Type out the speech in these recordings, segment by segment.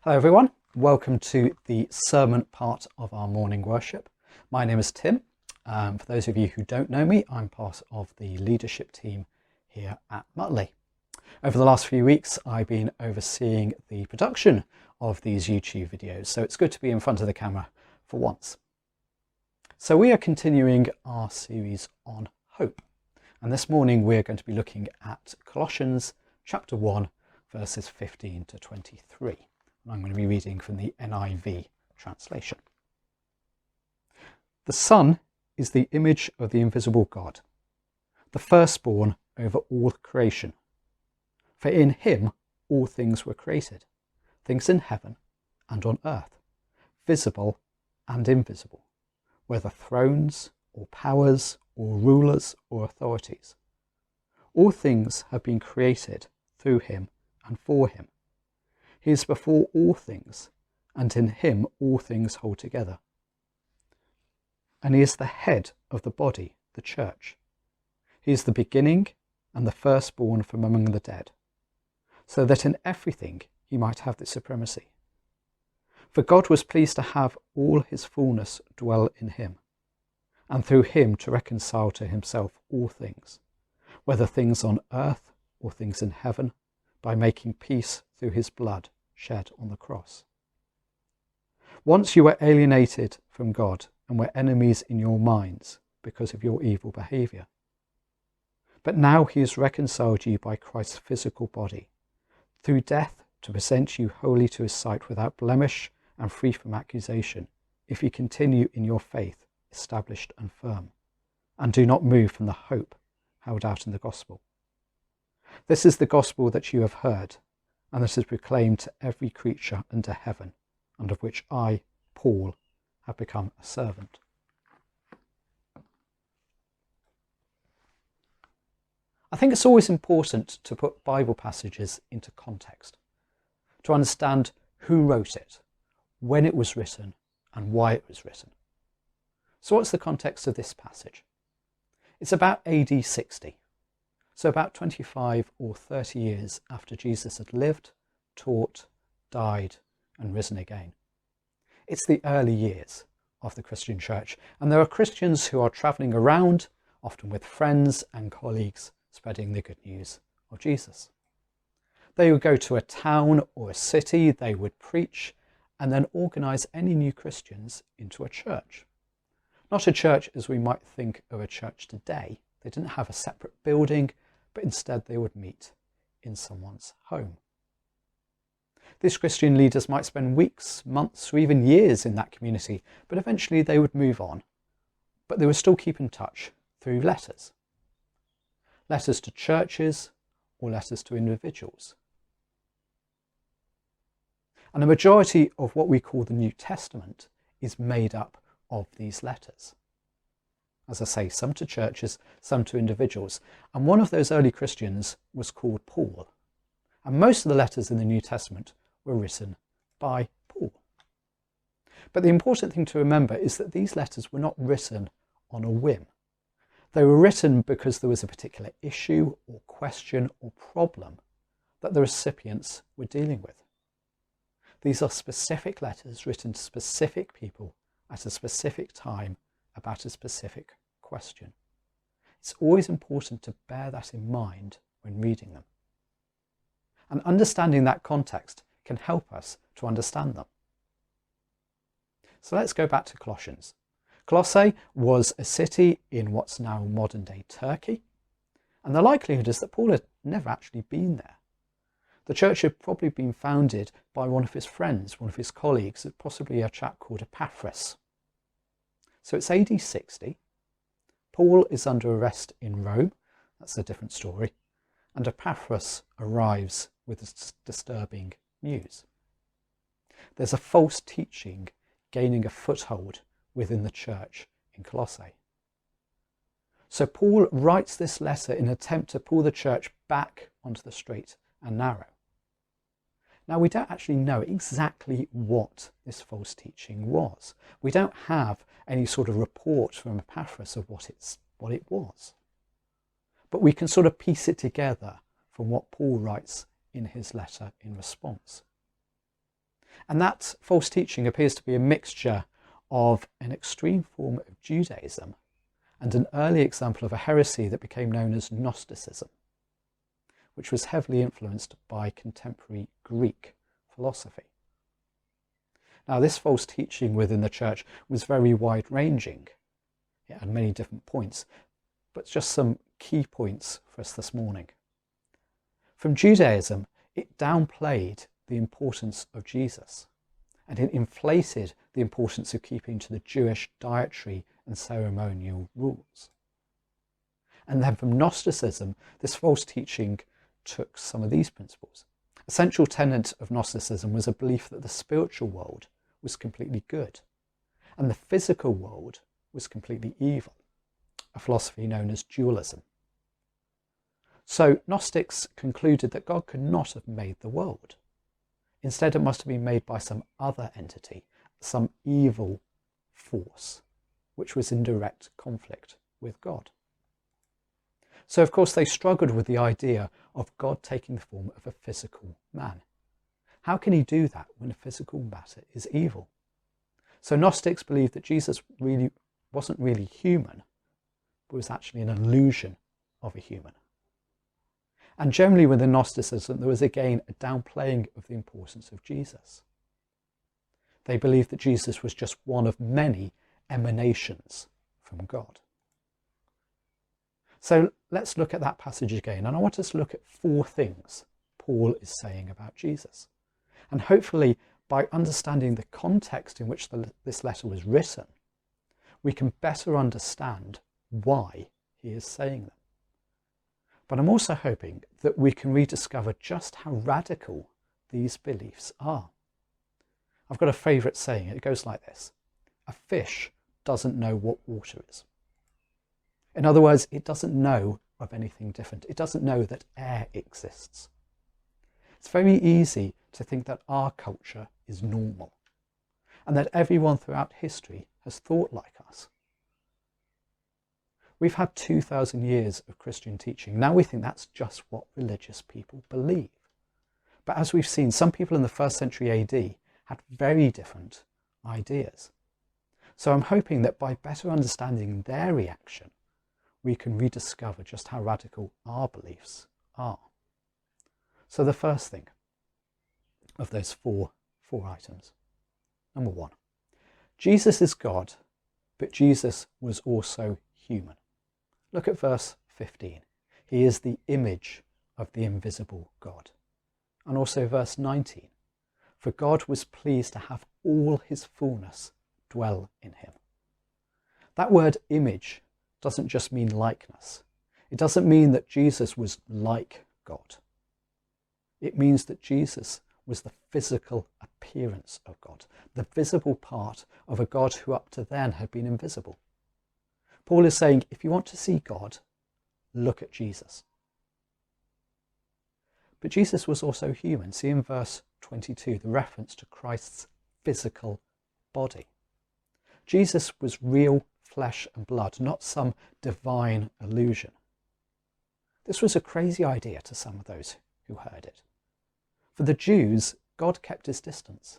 Hello everyone, welcome to the sermon part of our morning worship. My name is Tim. For those of you who don't know me, I'm part of the leadership team here at Mutley. Over the last few weeks I've been overseeing the production of these YouTube videos, so it's good to be in front of the camera for once. So we are continuing our series on hope, and this morning we're going to be looking at Colossians chapter 1 verses 15 to 23. I'm going to be reading from the NIV translation. The Son is the image of the invisible God, the firstborn over all creation. For in him all things were created, things in heaven and on earth, visible and invisible, whether thrones or powers or rulers or authorities. All things have been created through him and for him. He is before all things, and in him all things hold together. And he is the head of the body, the church. He is the beginning and the firstborn from among the dead, so that in everything he might have the supremacy. For God was pleased to have all his fullness dwell in him, and through him to reconcile to himself all things, whether things on earth or things in heaven, by making peace through his blood shed on the cross. Once you were alienated from God and were enemies in your minds because of your evil behaviour. But now he has reconciled you by Christ's physical body, through death, to present you holy to his sight without blemish and free from accusation, if you continue in your faith, established and firm, and do not move from the hope held out in the gospel. This is the gospel that you have heard, and that is proclaimed to every creature under heaven, and of which I, Paul, have become a servant. I think it's always important to put Bible passages into context, to understand who wrote it, when it was written, and why it was written. So what's the context of this passage? It's about AD 60. So about 25 or 30 years after Jesus had lived, taught, died, and risen again. It's the early years of the Christian church, and there are Christians who are travelling around, often with friends and colleagues, spreading the good news of Jesus. They would go to a town or a city, they would preach, and then organise any new Christians into a church. Not a church as we might think of a church today. They didn't have a separate building, but instead they would meet in someone's home. These Christian leaders might spend weeks, months, or even years in that community, but eventually they would move on. But they would still keep in touch through letters. Letters to churches or letters to individuals. And a majority of what we call the New Testament is made up of these letters. As I say, some to churches, some to individuals. And one of those early Christians was called Paul. And most of the letters in the New Testament were written by Paul. But the important thing to remember is that these letters were not written on a whim. They were written because there was a particular issue or question or problem that the recipients were dealing with. These are specific letters written to specific people at a specific time about a specific question. It's always important to bear that in mind when reading them. And understanding that context can help us to understand them. So let's go back to Colossians. Colossae was a city in what's now modern day Turkey, and the likelihood is that Paul had never actually been there. The church had probably been founded by one of his friends, one of his colleagues, possibly a chap called Epaphras. So it's AD 60. Paul is under arrest in Rome. That's a different story. And Epaphras arrives with this disturbing news. There's a false teaching gaining a foothold within the church in Colossae. So Paul writes this letter in an attempt to pull the church back onto the straight and narrow. Now, we don't actually know exactly what this false teaching was. We don't have any sort of report from Epaphras of what it was. But we can sort of piece it together from what Paul writes in his letter in response. And that false teaching appears to be a mixture of an extreme form of Judaism and an early example of a heresy that became known as Gnosticism, which was heavily influenced by contemporary Greek philosophy. Now, this false teaching within the church was very wide-ranging. It had many different points, but just some key points for us this morning. From Judaism, it downplayed the importance of Jesus, and it inflated the importance of keeping to the Jewish dietary and ceremonial rules. And then from Gnosticism, this false teaching took some of these principles. A central tenet of Gnosticism was a belief that the spiritual world was completely good and the physical world was completely evil, a philosophy known as dualism. So Gnostics concluded that God could not have made the world. Instead, it must have been made by some other entity, some evil force, which was in direct conflict with God. So, of course, they struggled with the idea of God taking the form of a physical man. How can he do that when a physical matter is evil? So Gnostics believed that Jesus really wasn't really human, but was actually an illusion of a human. And generally within Gnosticism, there was again a downplaying of the importance of Jesus. They believed that Jesus was just one of many emanations from God. So let's look at that passage again, and I want us to look at 4 things Paul is saying about Jesus. And hopefully, by understanding the context in which this letter was written, we can better understand why he is saying them. But I'm also hoping that we can rediscover just how radical these beliefs are. I've got a favourite saying. It goes like this: a fish doesn't know what water is. In other words, it doesn't know of anything different. It doesn't know that air exists. It's very easy to think that our culture is normal and that everyone throughout history has thought like us. We've had 2,000 years of Christian teaching. Now we think that's just what religious people believe. But as we've seen, some people in the 1st century AD had very different ideas. So I'm hoping that by better understanding their reaction, we can rediscover just how radical our beliefs are. So the first thing of those four items. Number 1, Jesus is God, but Jesus was also human. Look at verse 15. He is the image of the invisible God. And also verse 19. For God was pleased to have all his fullness dwell in him. That word image doesn't just mean likeness. It doesn't mean that Jesus was like God. It means that Jesus was the physical appearance of God, the visible part of a God who up to then had been invisible. Paul is saying, if you want to see God, look at Jesus. But Jesus was also human. See in verse 22, the reference to Christ's physical body. Jesus was real flesh and blood, not some divine illusion. This was a crazy idea to some of those who heard it. For the Jews, God kept his distance.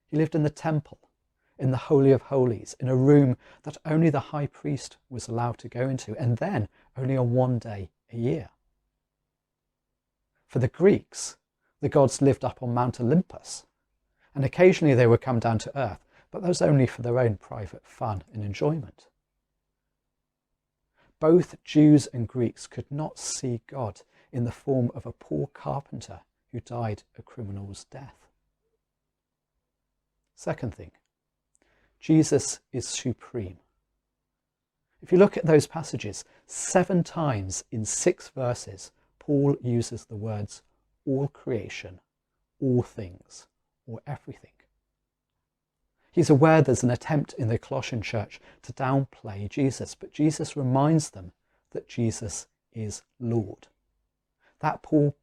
He lived in the temple, in the Holy of Holies, in a room that only the high priest was allowed to go into, and then only on one day a year. For the Greeks, the gods lived up on Mount Olympus, and occasionally they would come down to earth, but that was only for their own private fun and enjoyment. Both Jews and Greeks could not see God in the form of a poor carpenter who died a criminal's death. Second thing, Jesus is supreme. If you look at those passages, 7 times in 6 verses, Paul uses the words all creation, all things, or everything. He's aware there's an attempt in the Colossian church to downplay Jesus, but Jesus reminds them that Jesus is Lord. That poor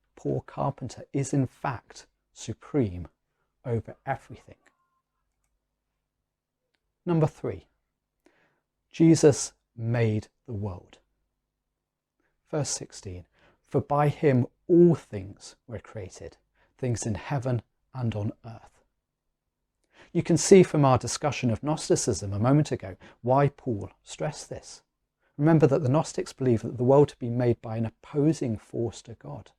carpenter is in fact supreme over everything. Number 3, Jesus made the world. Verse 16, for by him all things were created, things in heaven and on earth. You can see from our discussion of Gnosticism a moment ago why Paul stressed this. Remember that the Gnostics believed that the world had been made by an opposing force to God.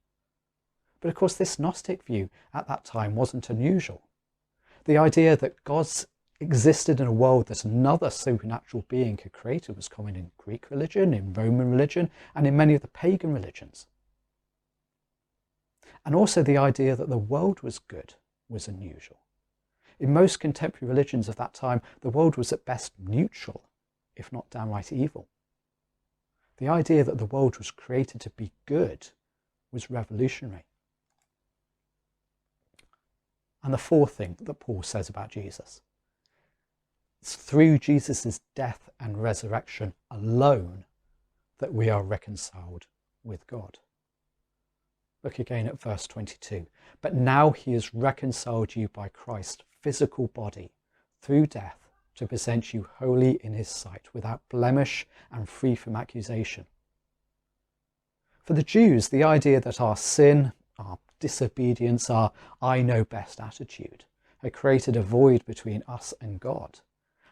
But of course, this Gnostic view at that time wasn't unusual. The idea that God existed in a world that another supernatural being had created was common in Greek religion, in Roman religion, and in many of the pagan religions. And also the idea that the world was good was unusual. In most contemporary religions of that time, the world was at best neutral, if not downright evil. The idea that the world was created to be good was revolutionary. And the fourth thing that Paul says about Jesus: it's through Jesus' death and resurrection alone that we are reconciled with God. Look again at verse 22. But now he has reconciled you by Christ's physical body through death to present you holy in his sight, without blemish and free from accusation. For the Jews, the idea that our sin, our disobedience, our I know best attitude had created a void between us and God,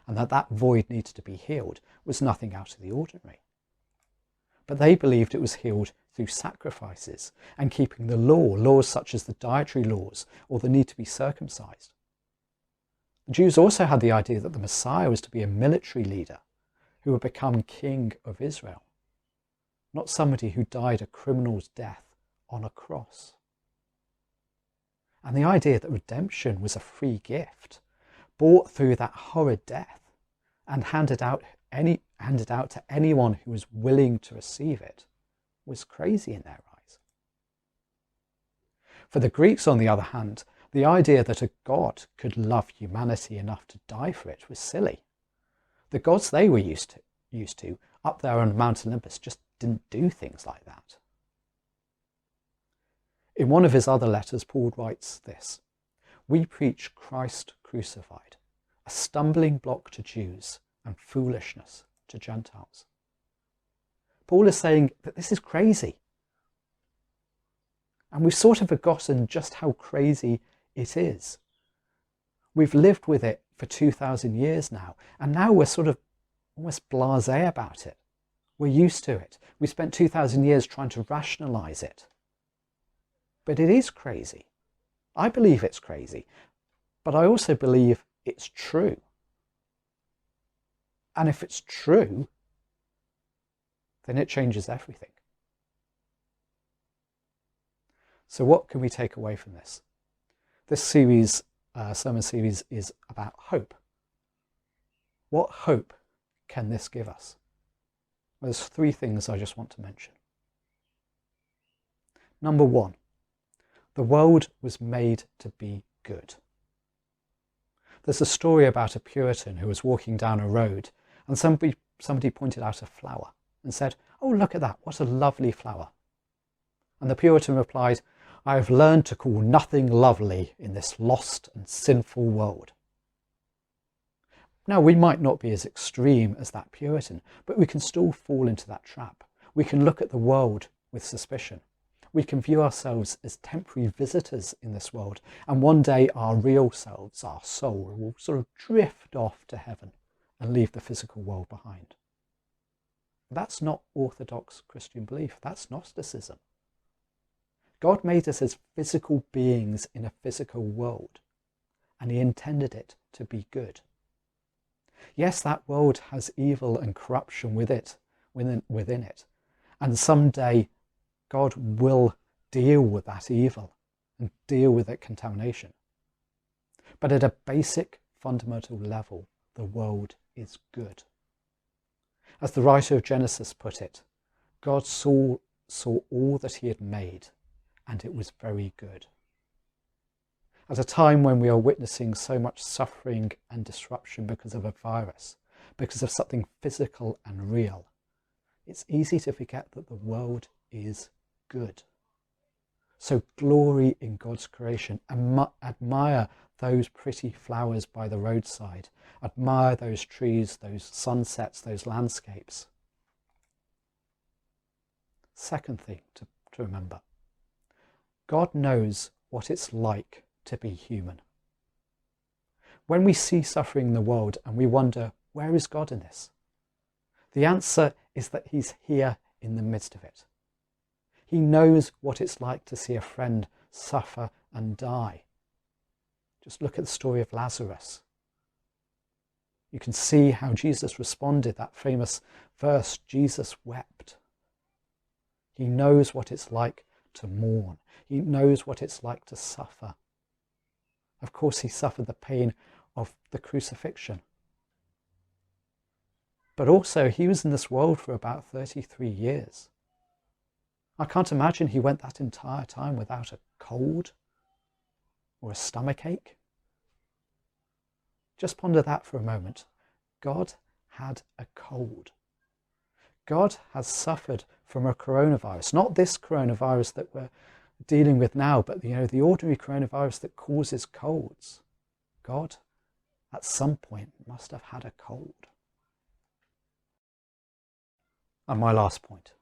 and that void needed to be healed, was nothing out of the ordinary. But they believed it was healed through sacrifices and keeping the laws such as the dietary laws or the need to be circumcised. The Jews also had the idea that the Messiah was to be a military leader who would become king of Israel, not somebody who died a criminal's death on a cross. And the idea that redemption was a free gift, bought through that horrid death and handed out to anyone who was willing to receive it, was crazy in their eyes. For the Greeks, on the other hand, the idea that a god could love humanity enough to die for it was silly. The gods they were used to up there on Mount Olympus just didn't do things like that. In one of his other letters, Paul writes this: "We preach Christ crucified, a stumbling block to Jews and foolishness to Gentiles." Paul is saying that this is crazy. And we've sort of forgotten just how crazy it is. We've lived with it for 2,000 years now, and now we're sort of almost blasé about it. We're used to it. We spent 2,000 years trying to rationalize it. But it is crazy. I believe it's crazy, but I also believe it's true. And if it's true, then it changes everything. So what can we take away from this? This sermon series is about hope. What hope can this give us? Well, there's three things I just want to mention. Number one, the world was made to be good. There's a story about a Puritan who was walking down a road, and somebody pointed out a flower and said, "Oh, look at that, what a lovely flower." And the Puritan replied, "I have learned to call nothing lovely in this lost and sinful world." Now, we might not be as extreme as that Puritan, but we can still fall into that trap. We can look at the world with suspicion. We can view ourselves as temporary visitors in this world, and one day our real selves, our soul, will sort of drift off to heaven and leave the physical world behind. That's not Orthodox Christian belief. That's Gnosticism. God made us as physical beings in a physical world, and he intended it to be good. Yes, that world has evil and corruption within it, and someday God will deal with that evil and deal with that contamination. But at a basic, fundamental level, the world is good. As the writer of Genesis put it, God saw all that he had made, and it was very good. At a time when we are witnessing so much suffering and disruption because of a virus, because of something physical and real, it's easy to forget that the world is good. So glory in God's creation. Admire those pretty flowers by the roadside. Admire those trees, those sunsets, those landscapes. Second thing to remember. God knows what it's like to be human. When we see suffering in the world and we wonder, where is God in this? The answer is that he's here in the midst of it. He knows what it's like to see a friend suffer and die. Just look at the story of Lazarus. You can see how Jesus responded, that famous verse, Jesus wept. He knows what it's like to mourn. He knows what it's like to suffer. Of course, he suffered the pain of the crucifixion. But also, he was in this world for about 33 years. I can't imagine he went that entire time without a cold or a stomachache. Just ponder that for a moment. God had a cold. God has suffered from a coronavirus, not this coronavirus that we're dealing with now, but the ordinary coronavirus that causes colds. God, at some point, must have had a cold. And my last point.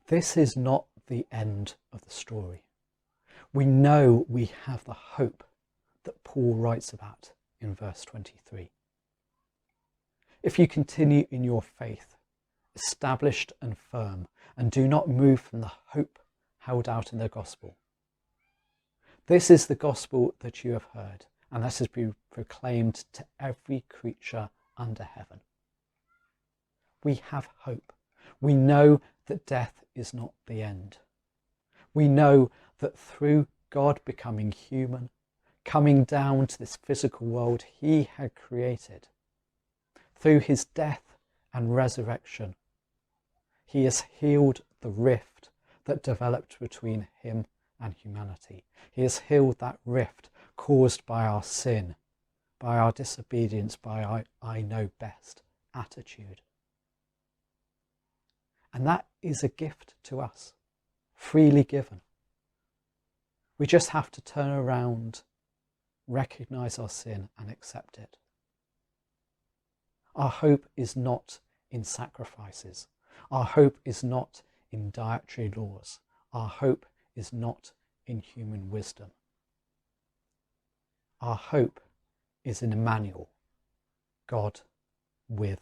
This is not the end of the story. We know we have the hope that Paul writes about in verse 23. If you continue in your faith, established and firm, and do not move from the hope held out in the gospel. This is the gospel that you have heard, and that has been proclaimed to every creature under heaven. We have hope. We know that death is not the end. We know that through God becoming human, coming down to this physical world he had created, through his death and resurrection, he has healed the rift that developed between him and humanity. He has healed that rift caused by our sin, by our disobedience, by our I know best attitude. And that is a gift to us, freely given. We just have to turn around, recognise our sin and accept it. Our hope is not in sacrifices. Our hope is not in dietary laws. Our hope is not in human wisdom. Our hope is in Emmanuel, God with